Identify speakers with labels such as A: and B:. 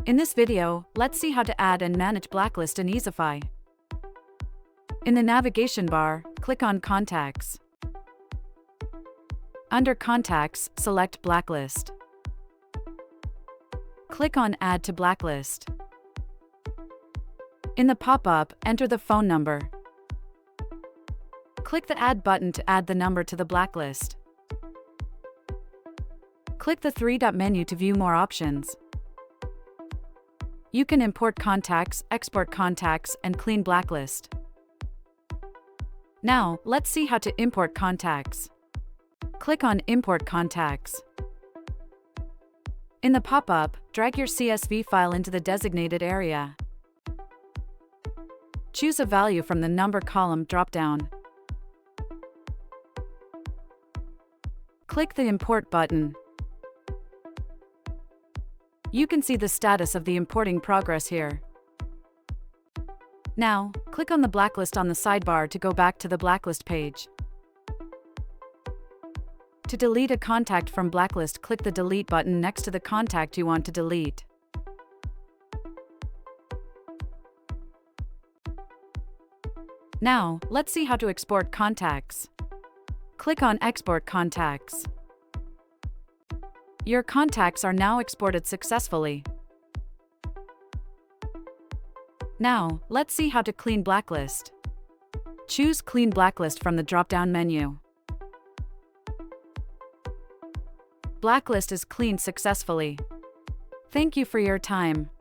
A: In this video, let's see how to add and manage Blacklist in Easify. In the navigation bar, click on Contacts. Under Contacts, select Blacklist. Click on Add to Blacklist. In the pop-up, enter the phone number. Click the Add button to add the number to the blacklist. Click the three-dot menu to view more options. You can import contacts, export contacts, and clean blacklist. Now, let's see how to import contacts. Click on Import Contacts. In the pop-up, drag your CSV file into the designated area. Choose a value from the number column drop-down. Click the Import button. You can see the status of the importing progress here. Now, click on the blacklist on the sidebar to go back to the blacklist page. To delete a contact from blacklist, click the Delete button next to the contact you want to delete. Now, let's see how to export contacts. Click on Export Contacts. Your contacts are now exported successfully. Now, let's see how to clean blacklist. Choose Clean Blacklist from the drop-down menu. Blacklist is cleaned successfully. Thank you for your time.